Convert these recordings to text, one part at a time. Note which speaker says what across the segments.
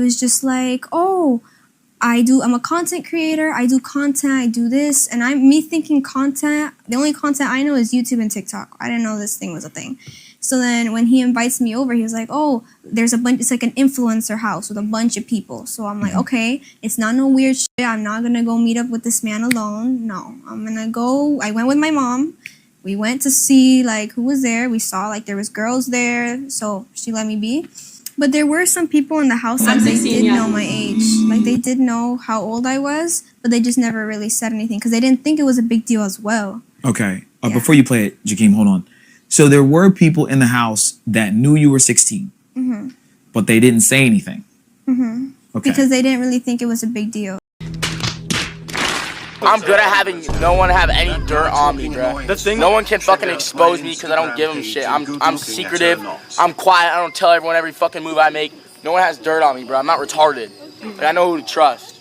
Speaker 1: was just like, oh, I'm a content creator, I do content, I do this, and me thinking content, the only content I know is YouTube and TikTok. I didn't know this thing was a thing. So then when he invites me over, he was like, oh, there's a bunch, it's like an influencer house with a bunch of people. So I'm like, okay, it's not no weird shit. I'm not going to go meet up with this man alone. No, I'm going to go. I went with my mom. We went to see like who was there. We saw like there was girls there. So she let me be. But there were some people in the house that they did know my age. Like they did know how old I was, but they just never really said anything because they didn't think it was a big deal as well.
Speaker 2: Okay. Before you play it, Jakeem, hold on. So there were people in the house that knew you were 16, but they didn't say anything. Okay.
Speaker 1: Because they didn't really think it was a big deal.
Speaker 3: I'm good at having no one have any dirt on me, bro. No one can fucking expose me because I don't give them shit. I'm secretive. I'm quiet. I don't tell everyone every fucking move I make. No one has dirt on me, bro. I'm not retarded. Like, I know who to trust.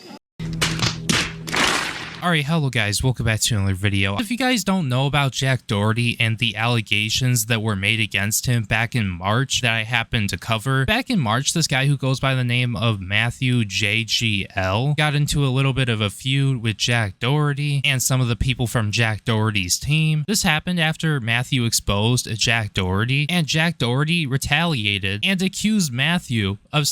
Speaker 4: Alright, hello guys, welcome back to another video. If you guys don't know about Jack Doherty and the allegations that were made against him back in March that I happened to cover, back in March, this guy who goes by the name of Matthew JGL got into a little bit of a feud with Jack Doherty and some of the people from Jack Doherty's team. This happened after Matthew exposed Jack Doherty, and Jack Doherty retaliated and accused Matthew of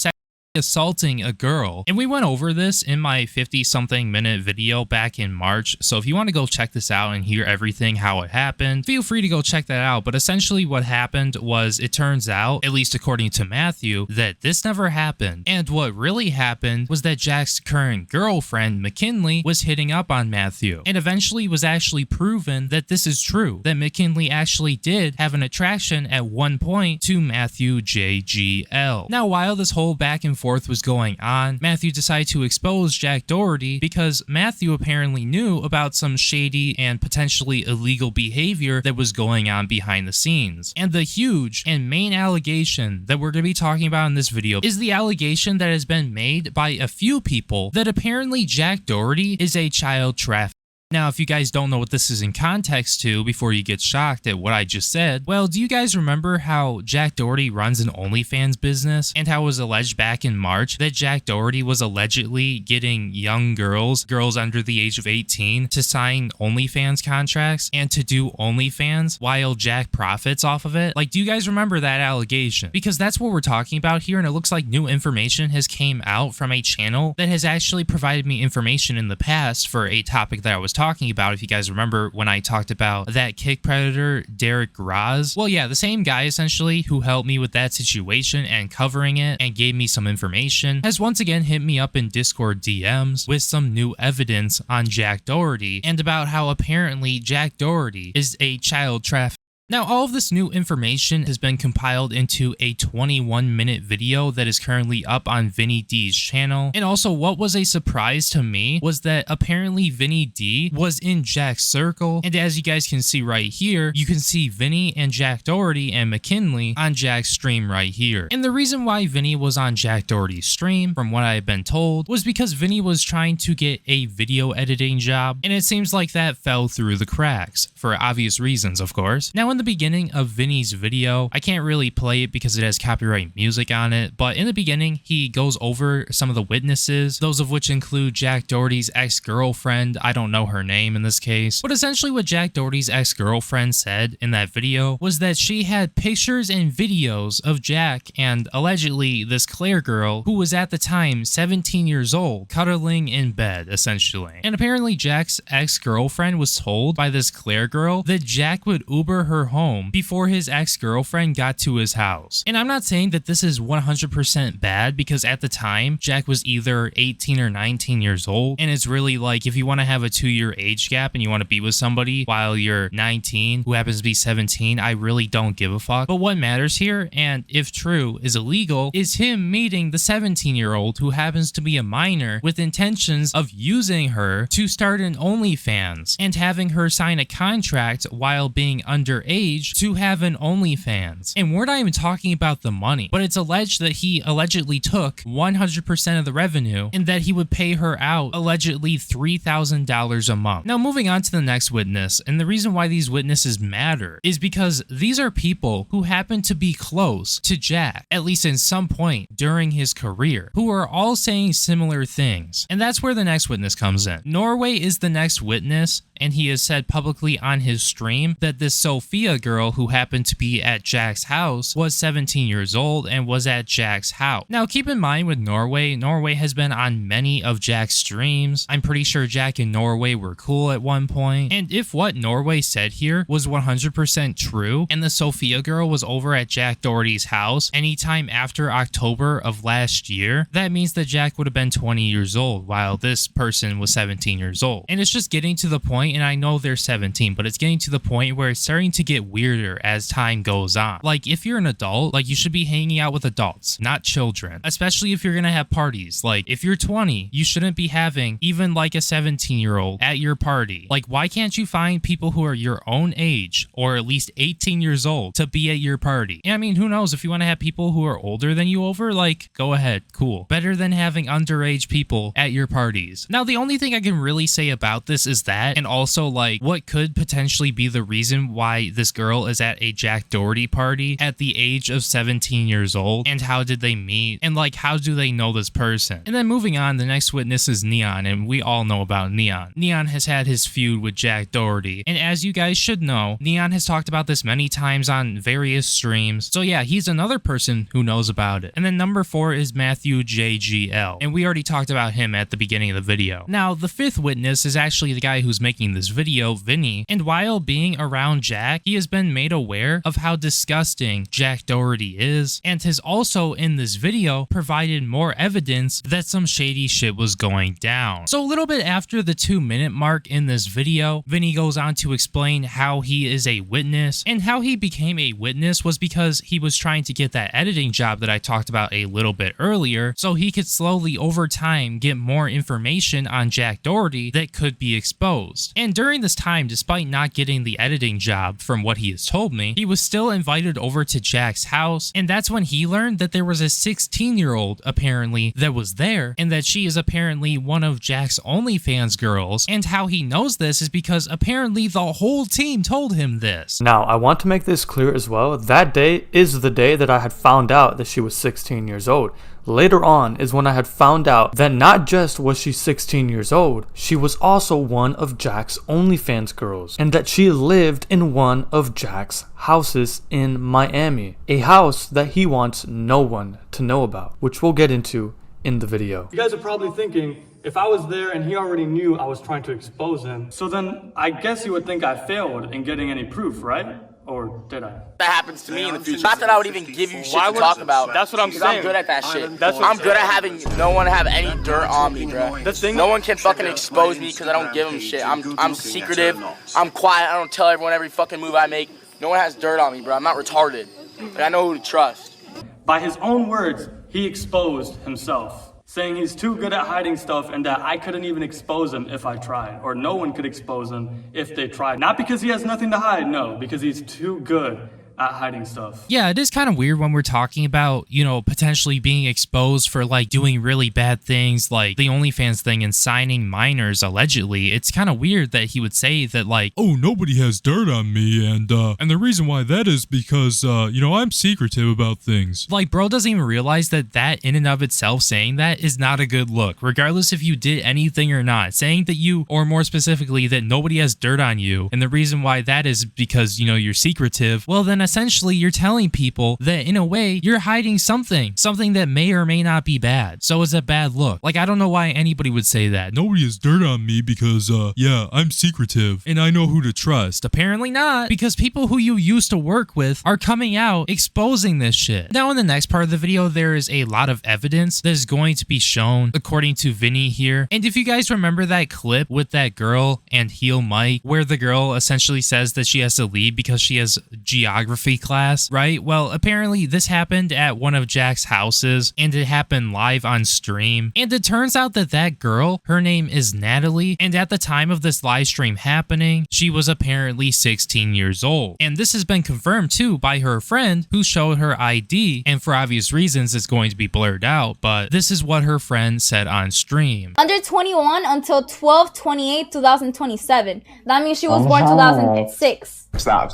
Speaker 4: assaulting a girl. And we went over this in my 50-something minute video back in March, so if you want to go check this out and hear everything how it happened, feel free to go check that out. But essentially what happened was, it turns out, at least according to Matthew, that this never happened. And what really happened was that Jack's current girlfriend, McKinley, was hitting up on Matthew, and eventually was actually proven that this is true, that McKinley actually did have an attraction at one point to Matthew JGL. Now, while this whole back and forth was going on, Matthew decided to expose Jack Doherty because Matthew apparently knew about some shady and potentially illegal behavior that was going on behind the scenes. And the huge and main allegation that we're going to be talking about in this video is the allegation that has been made by a few people that apparently Jack Doherty is a child trafficker. Now, if you guys don't know what this is in context to before you get shocked at what I just said, well, do you guys remember how Jack Doherty runs an OnlyFans business and how it was alleged back in March that Jack Doherty was allegedly getting young girls under the age of 18 to sign OnlyFans contracts and to do OnlyFans while Jack profits off of it? Like, do you guys remember that allegation? Because that's what we're talking about here, and it looks like new information has came out from a channel that has actually provided me information in the past for a topic that I was talking about. If you guys remember when I talked about that kick predator Derek Roz, well, yeah, the same guy essentially who helped me with that situation and covering it and gave me some information has once again hit me up in Discord DMs with some new evidence on Jack Doherty and about how apparently Jack Doherty is a child trafficker. Now, all of this new information has been compiled into a 21-minute video that is currently up on Vinny D's channel. And also, what was a surprise to me was that apparently Vinny D was in Jack's circle. And as you guys can see right here, you can see Vinny and Jack Doherty and McKinley on Jack's stream right here. And the reason why Vinny was on Jack Doherty's stream, from what I've been told, was because Vinny was trying to get a video editing job. And it seems like that fell through the cracks, for obvious reasons, of course. Now, in the beginning of Vinny's video, I can't really play it because it has copyright music on it, but in the beginning, he goes over some of the witnesses, those of which include Jack Doherty's ex-girlfriend. I don't know her name in this case, but essentially what Jack Doherty's ex-girlfriend said in that video was that she had pictures and videos of Jack and allegedly this Claire girl, who was at the time 17 years old, cuddling in bed, essentially. And apparently Jack's ex-girlfriend was told by this Claire girl that Jack would Uber her home before his ex-girlfriend got to his house. And I'm not saying that this is 100% bad, because at the time Jack was either 18 or 19 years old, and it's really like, if you want to have a 2-year age gap and you want to be with somebody while you're 19 who happens to be 17, I really don't give a fuck. But what matters here, and if true is illegal, is him meeting the 17-year-old who happens to be a minor with intentions of using her to start an OnlyFans and having her sign a contract while being underage age to have an OnlyFans. And we're not even talking about the money, but it's alleged that he allegedly took 100% of the revenue and that he would pay her out allegedly $3,000 a month. Now, moving on to the next witness, and the reason why these witnesses matter is because these are people who happen to be close to Jack, at least in some point during his career, who are all saying similar things. And that's where the next witness comes in. Norway is the next witness, and he has said publicly on his stream that this Sophia girl who happened to be at Jack's house was 17 years old and was at Jack's house. Now, keep in mind with Norway has been on many of Jack's streams. I'm pretty sure Jack and Norway were cool at one point. And if what Norway said here was 100% true, and the Sophia girl was over at Jack Doherty's house anytime after October of last year, that means that Jack would have been 20 years old while this person was 17 years old. And it's just getting to the point, and I know they're 17, but it's getting to the point where it's starting to get weirder as time goes on. Like, if you're an adult, like, you should be hanging out with adults, not children, especially if you're gonna have parties. Like, if you're 20, you shouldn't be having even like a 17-year-old at your party. Like, why can't you find people who are your own age or at least 18 years old to be at your party? And I mean, who knows, if you want to have people who are older than you over, like, go ahead, cool. Better than having underage people at your parties. Now, the only thing I can really say about this is that, and also like what could potentially be the reason why this girl is at a Jack Doherty party at the age of 17 years old, and how did they meet, and like how do they know this person. And then moving on, the next witness is Neon, and we all know about Neon. Neon has had his feud with Jack Doherty, and as you guys should know, Neon has talked about this many times on various streams. So yeah, he's another person who knows about it. And then number 4 is Matthew JGL, and we already talked about him at the beginning of the video. Now, the 5th witness is actually the guy who's making this video, Vinny, and while being around Jack, he has been made aware of how disgusting Jack Doherty is, and has also in this video provided more evidence that some shady shit was going down. So a little bit after the 2-minute mark in this video, Vinny goes on to explain how he is a witness, and how he became a witness was because he was trying to get that editing job that I talked about a little bit earlier, so he could slowly over time get more information on Jack Doherty that could be exposed. And during this time, despite not getting the editing job from what he has told me, he was still invited over to Jack's house, and that's when he learned that there was a 16-year-old apparently that was there, and that she is apparently one of Jack's OnlyFans girls. And how he knows this is because apparently the whole team told him this.
Speaker 5: Now, I want to make this clear as well. That day is the day that I had found out that she was 16 years old. Later on is when I had found out that not just was she 16 years old, she was also one of Jack's OnlyFans girls, and that she lived in one of Jack's houses in Miami, a house that he wants no one to know about, which we'll get into in the video.
Speaker 6: You guys are probably thinking, if I was there and he already knew I was trying to expose him, so then I guess you would think I failed in getting any proof, right? Or did I?
Speaker 3: That happens to me in the future. Not that I would even give you shit to talk about.
Speaker 6: That's what I'm saying.
Speaker 3: I'm good at that shit. I'm good at having no one have any dirt on me, bro. No one can fucking expose me because I don't give them shit. I'm secretive. I'm quiet. I don't tell everyone every fucking move I make. No one has dirt on me, bro. I'm not retarded. But I know who to trust.
Speaker 6: By his own words, he exposed himself, saying he's too good at hiding stuff and that I couldn't even expose him if I tried, or no one could expose him if they tried. Not because he has nothing to hide, no, because he's too good at hiding stuff.
Speaker 4: Yeah, it is kind of weird when we're talking about, you know, potentially being exposed for like doing really bad things like the OnlyFans thing and signing minors allegedly. It's kind of weird that he would say that like, oh, nobody has dirt on me, and the reason why that is because you know, I'm secretive about things. Like, bro doesn't even realize that that in and of itself, saying that is not a good look, regardless if you did anything or not. Saying that you, or more specifically that nobody has dirt on you, and the reason why that is because, you know, you're secretive, well then essentially you're telling people that in a way you're hiding something that may or may not be bad. So it's a bad look. Like, I don't know why anybody would say that. Nobody has dirt on me because yeah, I'm secretive and I know who to trust. Apparently not, because people who you used to work with are coming out exposing this shit. Now in the next part of the video, there is a lot of evidence that is going to be shown according to Vinny here. And if you guys remember that clip with that girl and Heel Mike, where the girl essentially says that she has to leave because she has geography photography class, right? Well, apparently this happened at one of Jack's houses, and it happened live on stream. And it turns out that that girl, her name is Natalie, and at the time of this live stream happening, she was apparently 16 years old. And this has been confirmed too by her friend who showed her ID, and for obvious reasons it's going to be blurred out, but this is what her friend said on stream.
Speaker 7: Under 21 until 12/28/2027. That means she was born 2006.
Speaker 8: Stop.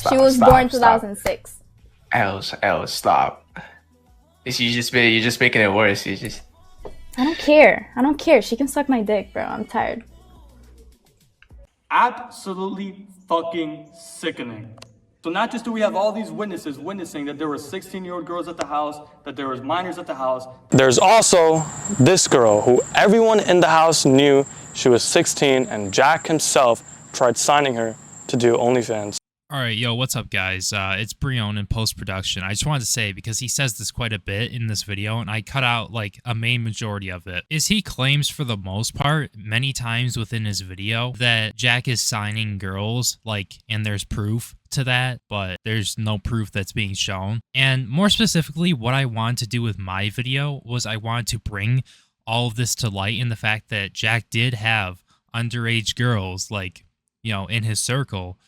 Speaker 7: She was born 2006.
Speaker 8: Els, stop. You're just making it worse.
Speaker 7: I don't care. I don't care. She can suck my dick, bro. I'm tired.
Speaker 6: Absolutely fucking sickening. So not just do we have all these witnesses witnessing that there were 16-year-old girls at the house, that there was minors at the house.
Speaker 9: There's also this girl who everyone in the house knew she was 16, and Jack himself tried signing her to do OnlyFans.
Speaker 4: Alright, yo, what's up guys? It's Brion in post-production. I just wanted to say, because he says this quite a bit in this video, and I cut out like a main majority of it, is he claims for the most part, many times within his video, that Jack is signing girls, like, and there's proof to that, but there's no proof that's being shown. And more specifically, what I wanted to do with my video was I wanted to bring all of this to light in the fact that Jack did have underage girls, like, you know, in his circle,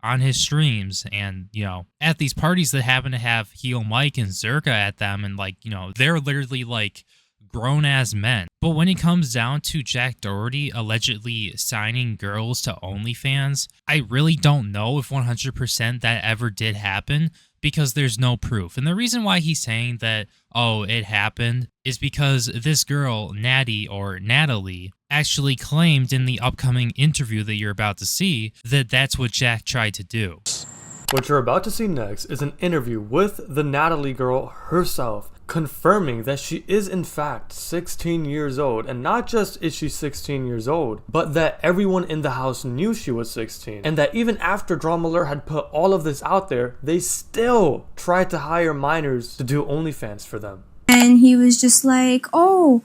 Speaker 4: on his streams, and, you know, at these parties that happen to have Heel Mike and Zerka at them, and, like, you know, they're literally, like, grown-ass men. But when it comes down to Jack Doherty allegedly signing girls to OnlyFans, I really don't know if 100% that ever did happen, because there's no proof. And the reason why he's saying that, oh, it happened, is because this girl, Natty, or Natalie, actually claimed in the upcoming interview that you're about to see that that's what Jack tried to do.
Speaker 5: What you're about to see next is an interview with the Natalie girl herself, confirming that she is in fact 16 years old. And not just is she 16 years old, but that everyone in the house knew she was 16. And that even after Drama Alert had put all of this out there, they still tried to hire minors to do OnlyFans for them.
Speaker 1: And he was just like, oh,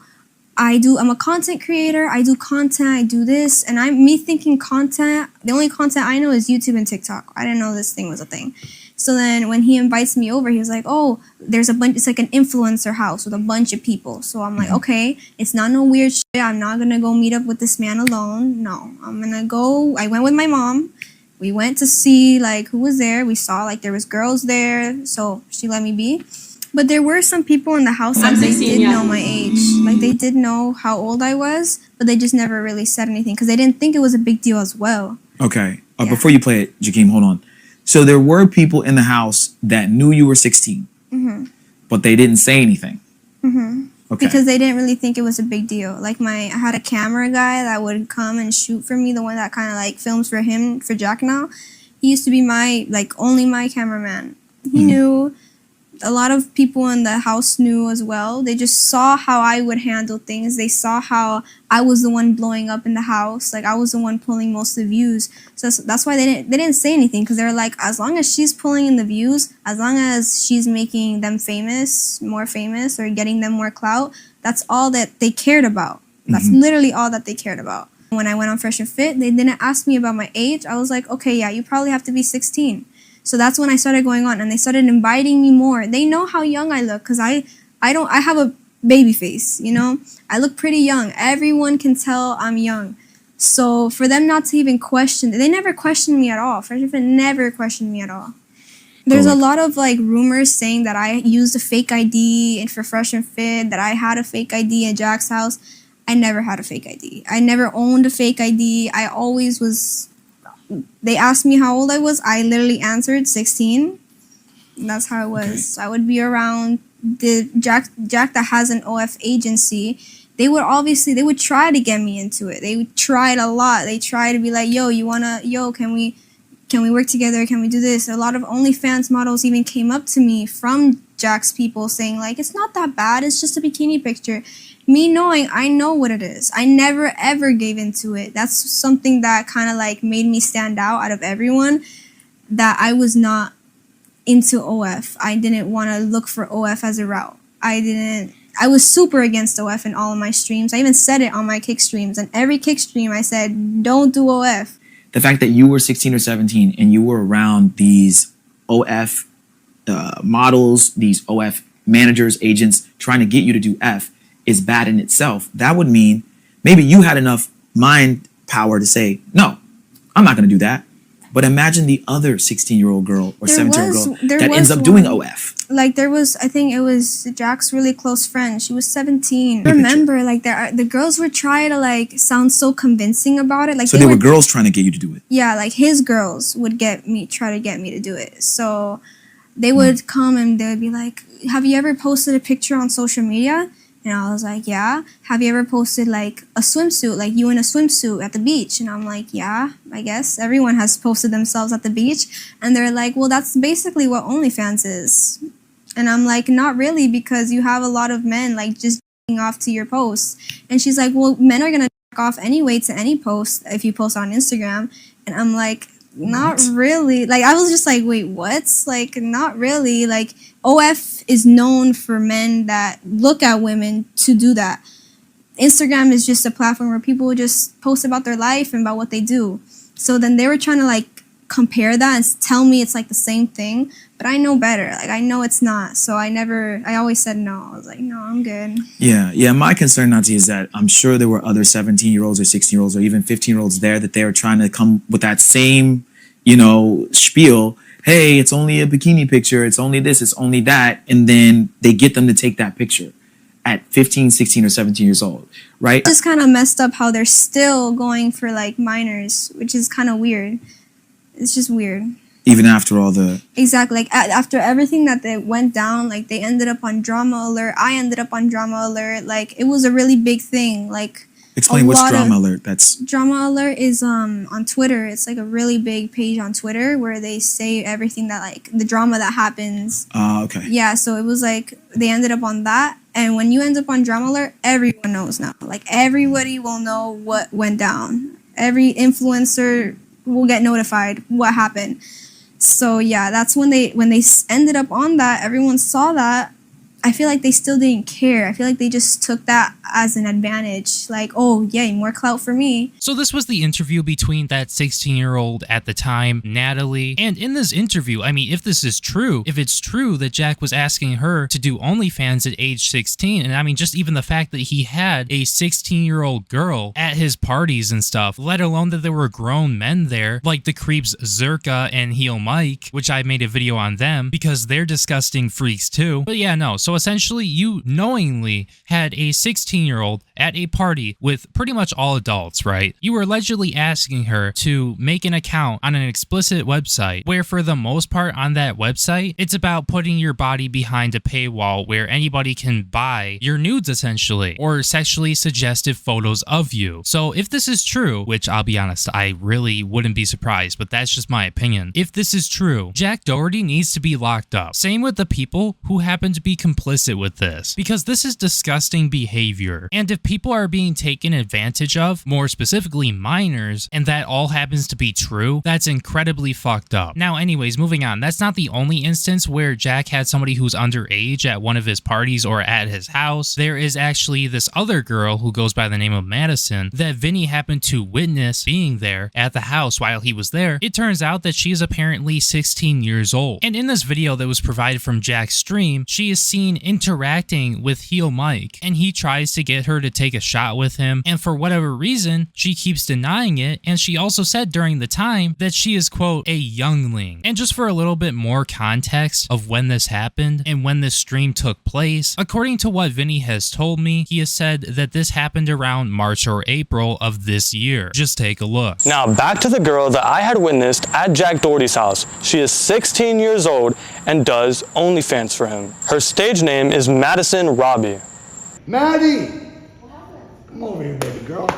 Speaker 1: I'm a content creator, I do content, I do this, and me thinking content, the only content I know is YouTube and TikTok. I didn't know this thing was a thing. So then when he invites me over, he was like, oh, there's a bunch, it's like an influencer house with a bunch of people. So I'm like, okay, it's not no weird shit. I'm not gonna go meet up with this man alone. No, I'm gonna go, I went with my mom. We went to see like who was there. We saw like there was girls there, so she let me be. But there were some people in the house that they did know my age. Like they did know how old I was, but they just never really said anything because they didn't think it was a big deal as well.
Speaker 2: Okay. Before you play it, Jakeem, hold on. So there were people in the house that knew you were 16, but they didn't say anything. Okay.
Speaker 1: Because they didn't really think it was a big deal. Like I had a camera guy that would come and shoot for me, the one that kind of like films for him, for Jack now. He used to be only my cameraman. He knew. A lot of people in the house knew as well. They just saw how I would handle things. They saw how I was the one blowing up in the house. Like I was the one pulling most of the views. So that's why they didn't say anything, because they were like, as long as she's pulling in the views, as long as she's making them famous, more famous, or getting them more clout, that's all that they cared about. That's literally all that they cared about. When I went on Fresh and Fit, they didn't ask me about my age. I was like, okay, yeah, you probably have to be 16. So that's when I started going on, and they started inviting me more. They know how young I look, because I have a baby face, you know? I look pretty young. Everyone can tell I'm young. So for them not to even question, they never questioned me at all. Fresh and Fit never questioned me at all. There's a lot of like rumors saying that I used a fake ID and for Fresh and Fit, that I had a fake ID at Jack's house. I never had a fake ID. I never owned a fake ID. I always was... They asked me how old I was. I literally answered 16. That's how it was. Okay. So I would be around the Jack that has an OF agency. They would try to get me into it. They tried a lot. They tried to be like, can we work together? Can we do this? A lot of OnlyFans models even came up to me from Jack's people saying like, it's not that bad. It's just a bikini picture. Me knowing, I know what it is. I never ever gave into it. That's something that kind of like made me stand out of everyone, that I was not into OF. I didn't want to look for OF as a route. I was super against OF in all of my streams. I even said it on my kick streams. And every kick stream I said, don't do OF.
Speaker 2: The fact that you were 16 or 17 and you were around these OF models, these OF managers, agents trying to get you to do F is bad in itself, that would mean maybe you had enough mind power to say, no, I'm not going to do that. But imagine the other 16-year-old girl or 17-year-old girl that ends up doing OF.
Speaker 1: Like there was, I think it was Jack's really close friend. She was 17. I remember, like the girls would try to like sound so convincing about it. Like
Speaker 2: so there were girls trying to get you to do it.
Speaker 1: Yeah, like his girls would try to get me to do it. So they would come and they would be like, "Have you ever posted a picture on social media?" And I was like, yeah. Have you ever posted like a swimsuit, like you in a swimsuit at the beach? And I'm like, yeah, I guess everyone has posted themselves at the beach. And they're like, well, that's basically what OnlyFans is. And I'm like, not really, because you have a lot of men like just off to your posts. And she's like, well, men are going to off anyway to any post if you post on Instagram. And I'm like, not really. Like, I was just like, wait, what? Like, not really. Like, OF is known for men that look at women to do that. Instagram is just a platform where people just post about their life and about what they do. So then they were trying to like compare that and tell me it's like the same thing, but I know better. Like, I know it's not. So I always said no. I was like, no, I'm good.
Speaker 2: Yeah. My concern, Nazi, is that I'm sure there were other 17-year-olds or 16-year-olds or even 15-year-olds there that they were trying to come with that same, spiel. Hey, it's only a bikini picture. It's only this, it's only that. And then they get them to take that picture at 15, 16, or 17 years old, right?
Speaker 1: It's just kind of messed up how they're still going for like minors, which is kind of weird. It's just weird.
Speaker 2: Even after all the...
Speaker 1: Exactly. Like after everything that they went down, like they ended up on Drama Alert. I ended up on Drama Alert. Like it was a really big thing. Like
Speaker 2: explain what's Drama Alert. That's
Speaker 1: Drama Alert is on Twitter. It's like a really big page on Twitter where they say everything that like the drama that happens.
Speaker 2: Okay.
Speaker 1: Yeah, so it was like they ended up on that, and when you end up on Drama Alert, everyone knows now. Like everybody will know what went down. Every influencer will get notified what happened. So yeah, that's when they ended up on that. Everyone saw that. I feel like they still didn't care. I feel like they just took that as an advantage. Like, oh, yay, more clout for me.
Speaker 4: So this was the interview between that 16-year-old at the time, Natalie. And in this interview, I mean, if this is true, if it's true that Jack was asking her to do OnlyFans at age 16, and I mean, just even the fact that he had a 16-year-old girl at his parties and stuff, let alone that there were grown men there, like the creeps Zerka and Heel Mike, which I made a video on them, because they're disgusting freaks too. But yeah, no, so essentially you knowingly had a 16-year-old at a party with pretty much all adults, right? You were allegedly asking her to make an account on an explicit website where for the most part on that website, it's about putting your body behind a paywall where anybody can buy your nudes essentially, or sexually suggestive photos of you. So if this is true, which I'll be honest, I really wouldn't be surprised, but that's just my opinion. If this is true, Jack Doherty needs to be locked up. Same with the people who happen to be complicit with this, because this is disgusting behavior. And if people are being taken advantage of, more specifically minors, and that all happens to be true, that's incredibly fucked up. Now anyways, moving on, that's not the only instance where Jack had somebody who's underage at one of his parties or at his house. There is actually this other girl who goes by the name of Madison that Vinny happened to witness being there at the house while he was there. It turns out that she is apparently 16 years old. And in this video that was provided from Jack's stream, she is seen interacting with Heel Mike, and he tries to get her to take a shot with him, and for whatever reason, she keeps denying it, and she also said during the time that she is, quote, a youngling. And just for a little bit more context of when this happened and when this stream took place, according to what Vinny has told me, he has said that this happened around March or April of this year. Just take a look.
Speaker 9: Now back to the girl that I had witnessed at Jack Doherty's house. She is 16 years old and does OnlyFans for him. Her stage name is Madison Robbie.
Speaker 10: Maddie! Come over here, baby girl.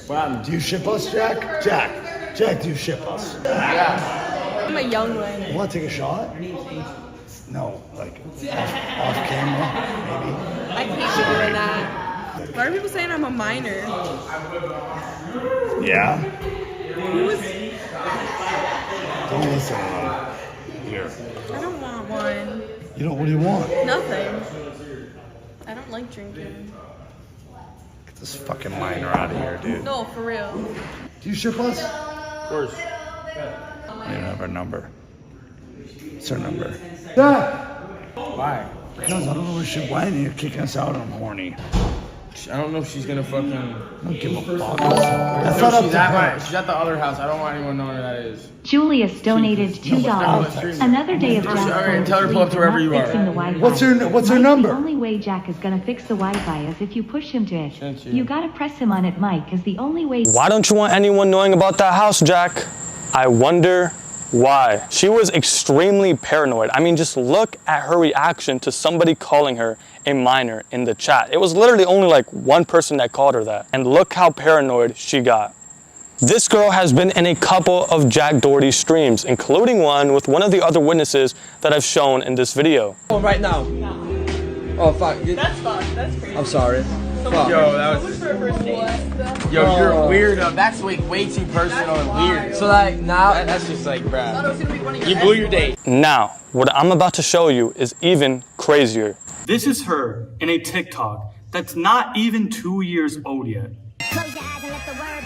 Speaker 10: Wow, do you ship us, Jack? Jack, do you ship us?
Speaker 11: Yeah. I'm a young one.
Speaker 10: You want to take a shot? No, like off camera, maybe.
Speaker 11: I can't be doing that. Why are people saying I'm a minor?
Speaker 10: Yeah?
Speaker 11: Who was...
Speaker 10: Don't listen to them. Here.
Speaker 11: I don't want one.
Speaker 10: You don't, what do you want?
Speaker 11: Nothing. I don't like drinking.
Speaker 10: Get this fucking minor out of here, dude.
Speaker 11: No, for real.
Speaker 10: Do you ship us?
Speaker 3: Of course.
Speaker 10: I don't have her number. What's her number? Jack!
Speaker 3: Why?
Speaker 10: Because I don't know why you're kicking us out. I'm horny.
Speaker 3: I don't know if she's gonna fucking.
Speaker 10: I don't give a fuck. That's not up
Speaker 3: She's
Speaker 10: to her.
Speaker 3: she's at the other house. I don't want anyone knowing who that is.
Speaker 12: Julius donated $2. Another day of Jack
Speaker 3: Alright, tell her to pull up to wherever you are.
Speaker 12: fixing the Wi-Fi.
Speaker 10: What's her number?
Speaker 12: The only way Jack is gonna fix the Wi-Fi is if you push him to it. You gotta press him on it, Mike, is the only way.
Speaker 9: Why don't you want anyone knowing about that house, Jack? I wonder why. She was extremely paranoid. I mean, just look at her reaction to somebody calling her a minor in the chat. It was literally only like one person that called her that. And look how paranoid she got. This girl has been in a couple of Jack Doherty streams, including one with one of the other witnesses that I've shown in this video.
Speaker 13: Oh, right now. Oh, fuck.
Speaker 11: That's fucked. That's crazy.
Speaker 13: I'm sorry. Fuck.
Speaker 3: Yo, that was. Yo, you're a weirdo. That's like way too personal and weird.
Speaker 13: So like now,
Speaker 3: that's just like, bruh. You blew your date.
Speaker 9: Now, what I'm about to show you is even crazier.
Speaker 6: This is her in a TikTok that's not even 2 years old yet.
Speaker 14: Close your eyes and let the word.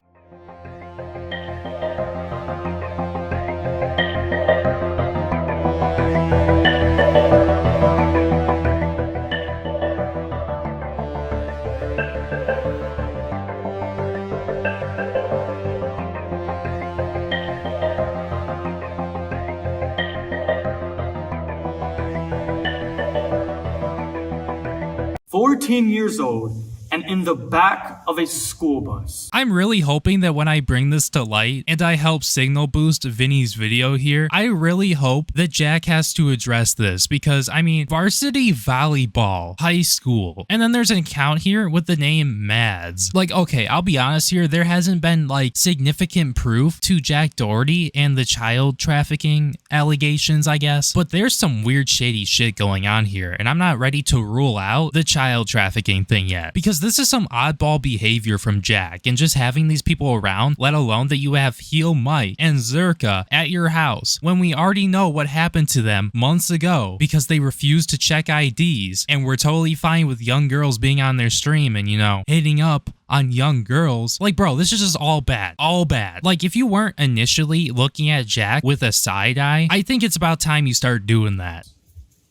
Speaker 6: 14 years old and in the back of a school bus.
Speaker 4: I'm really hoping that when I bring this to light and I help signal boost Vinny's video here, I really hope that Jack has to address this because, I mean, varsity volleyball, high school, and then there's an account here with the name Mads. Like, okay, I'll be honest here, there hasn't been like significant proof to Jack Doherty and the child trafficking allegations, I guess, but there's some weird shady shit going on here, and I'm not ready to rule out the child trafficking thing yet because this is some oddball behavior from Jack, and just having these people around, let alone that you have Heel Mike and Zerka at your house when we already know what happened to them months ago because they refused to check IDs, and we're totally fine with young girls being on their stream and, you know, hitting up on young girls. Like, bro, this is just all bad. All bad. Like, if you weren't initially looking at Jack with a side eye, I think it's about time you start doing that.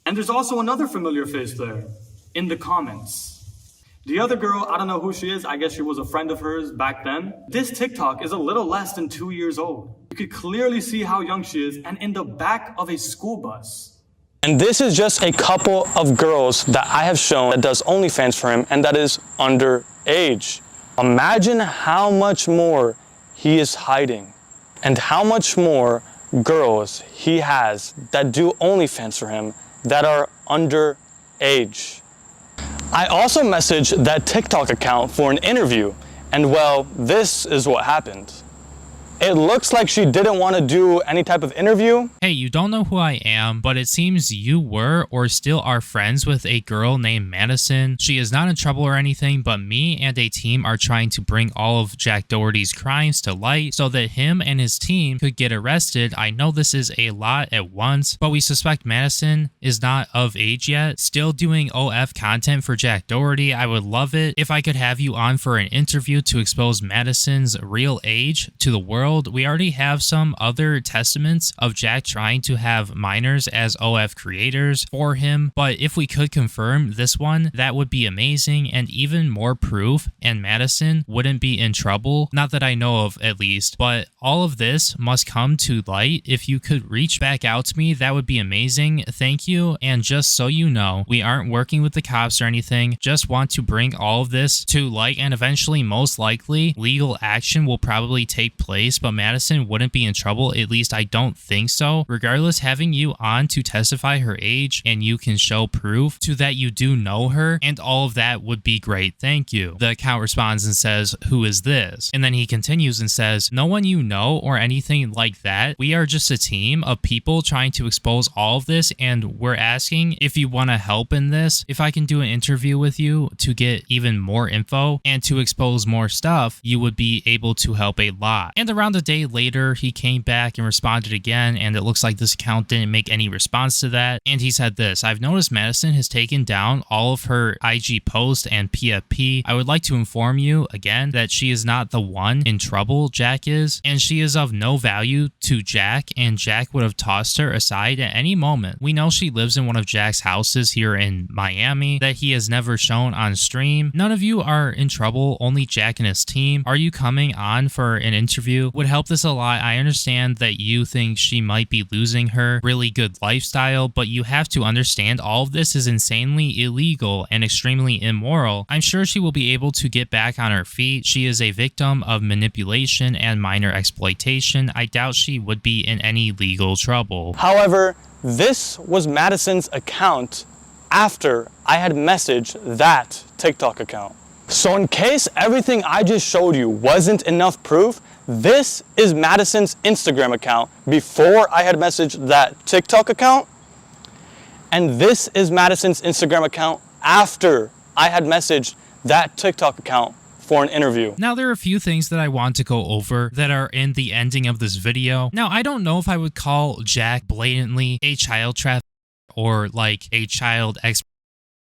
Speaker 6: And there's also another familiar face there in the comments. The other girl, I don't know who she is. I guess she was a friend of hers back then. This TikTok is a little less than 2 years old. You could clearly see how young she is and in the back of a school bus.
Speaker 9: And this is just a couple of girls that I have shown that does OnlyFans for him and that is underage. Imagine how much more he is hiding and how much more girls he has that do OnlyFans for him that are underage. I also messaged that TikTok account for an interview, and well, this is what happened. It looks like she didn't want to do any type of interview.
Speaker 4: Hey, you don't know who I am, but it seems you were or still are friends with a girl named Madison. She is not in trouble or anything, but me and a team are trying to bring all of Jack Doherty's crimes to light so that him and his team could get arrested. I know this is a lot at once, but we suspect Madison is not of age yet, still doing OF content for Jack Doherty. I would love it if I could have you on for an interview to expose Madison's real age to the world. We already have some other testaments of Jack trying to have minors as OF creators for him, but if we could confirm this one, that would be amazing and even more proof, and Madison wouldn't be in trouble, not that I know of at least, but all of this must come to light. If you could reach back out to me, that would be amazing. Thank you, and just so you know, we aren't working with the cops or anything, just want to bring all of this to light, and eventually, most likely, legal action will probably take place, but Madison wouldn't be in trouble, at least I don't think so. Regardless, having you on to testify her age and you can show proof to that you do know her and all of that would be great. Thank you. The account responds and says, "Who is this?" And then he continues and says, "No one you know or anything like that. We are just a team of people trying to expose all of this, and we're asking if you want to help in this, if I can do an interview with you to get even more info and to expose more stuff, you would be able to help a lot." And around Around a day later, he came back and responded again, and it looks like this account didn't make any response to that. And he said this: I've noticed Madison has taken down all of her IG posts and PFP. I would like to inform you again that she is not the one in trouble, Jack is, and she is of no value to Jack, and Jack would have tossed her aside at any moment. We know she lives in one of Jack's houses here in Miami that he has never shown on stream. None of you are in trouble, only Jack and his team. Are you coming on for an interview? Would help this a lot. I understand that you think she might be losing her really good lifestyle, but you have to understand all of this is insanely illegal and extremely immoral. I'm sure she will be able to get back on her feet. She is a victim of manipulation and minor exploitation. I doubt she would be in any legal trouble.
Speaker 9: However, this was Madison's account after I had messaged that TikTok account. So in case everything I just showed you wasn't enough proof, this is Madison's Instagram account before I had messaged that TikTok account. And this is Madison's Instagram account after I had messaged that TikTok account for an interview.
Speaker 4: Now, there are a few things that I want to go over that are in the ending of this video. Now, I don't know if I would call Jack blatantly a child trafficker or like a child expert.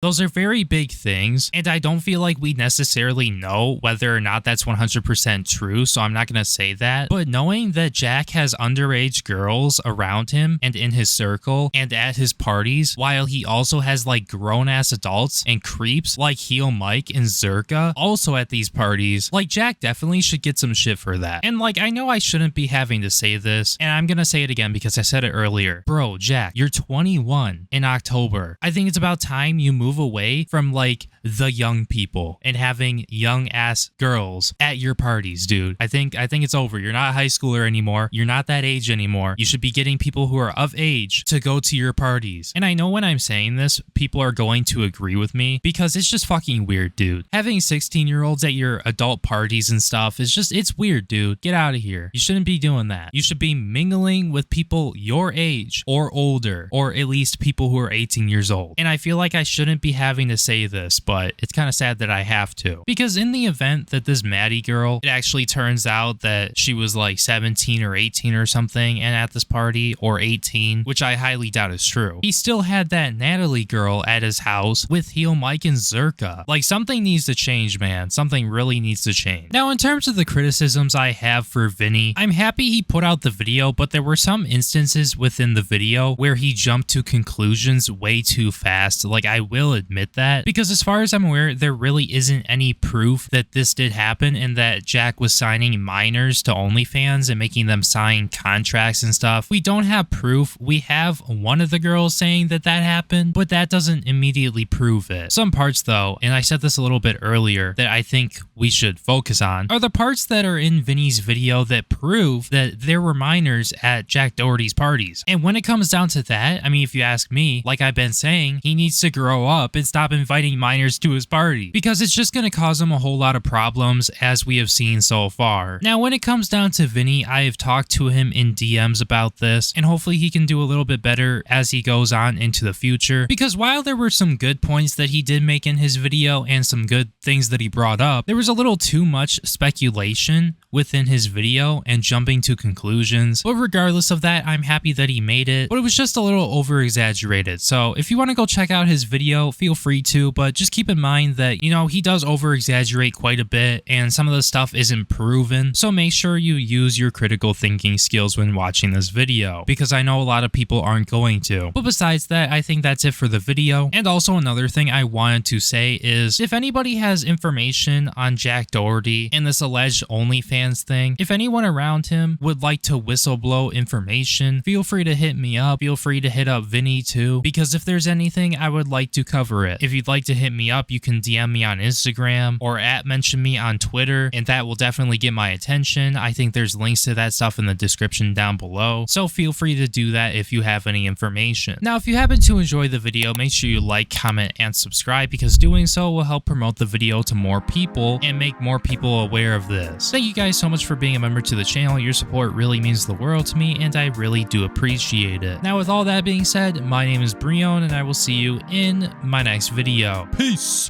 Speaker 4: Those are very big things, and I don't feel like we necessarily know whether or not that's 100% true, so I'm not going to say that. But knowing that Jack has underage girls around him and in his circle and at his parties, while he also has like grown-ass adults and creeps like Heel Mike and Zerka also at these parties, like Jack definitely should get some shit for that. And like, I know I shouldn't be having to say this, and I'm going to say it again because I said it earlier. Bro, Jack, you're 21 in October. I think it's about time you move away from like the young people and having young ass girls at your parties, dude. I think it's over. You're not a high schooler anymore. You're not that age anymore. You should be getting people who are of age to go to your parties. And I know when I'm saying this, people are going to agree with me because it's just fucking weird, dude. Having 16-year-olds at your adult parties and stuff is just, it's weird, dude. Get out of here. You shouldn't be doing that. You should be mingling with people your age or older, or at least people who are 18 years old. And I feel like I shouldn't be having to say this, but it's kind of sad that I have to. Because in the event that this Maddie girl, it actually turns out that she was like 17 or 18 or something and at this party, or 18, which I highly doubt is true, he still had that Natalie girl at his house with Heel Mike and Zerka. Like, something needs to change, man. Something really needs to change. Now, in terms of the criticisms I have for Vinny, I'm happy he put out the video, but there were some instances within the video where he jumped to conclusions way too fast. Like, I will admit that, because as far as I'm aware, there really isn't any proof that this did happen and that Jack was signing minors to OnlyFans and making them sign contracts and stuff. We don't have proof. We have one of the girls saying that that happened, but that doesn't immediately prove it. Some parts though, and I said this a little bit earlier, that I think we should focus on are the parts that are in Vinny's video that prove that there were minors at Jack Doherty's parties. And when it comes down to that, I mean, if you ask me, like I've been saying, he needs to grow up and stop inviting minors to his party, because it's just going to cause him a whole lot of problems, as we have seen so far. Now, when it comes down to Vinny, I have talked to him in DMs about this, and hopefully he can do a little bit better as he goes on into the future, because while there were some good points that he did make in his video and some good things that he brought up, there was a little too much speculation within his video and jumping to conclusions. But regardless of that, I'm happy that he made it, but it was just a little over exaggerated. So if you want to go check out his video, feel free to, but just keep in mind that, you know, he does over exaggerate quite a bit and some of the stuff isn't proven. So make sure you use your critical thinking skills when watching this video, because I know a lot of people aren't going to. But besides that, I think that's it for the video. And also another thing I wanted to say is, if anybody has information on Jack Doherty and this alleged OnlyFans thing, if anyone around him would like to whistleblow information, feel free to hit me up. Feel free to hit up Vinny too, because if there's anything, I would like to cover it. If you'd like to hit me up, you can DM me on Instagram or mention me on Twitter, and that will definitely get my attention. I think there's links to that stuff in the description down below, so feel free to do that if you have any information. Now, if you happen to enjoy the video, make sure you like, comment, and subscribe, because doing so will help promote the video to more people and make more people aware of this. Thank you guys so much for being a member to the channel. Your support really means the world to me, and I really do appreciate it. Now, with all that being said, my name is Brion, and I will see you in my next video. Peace!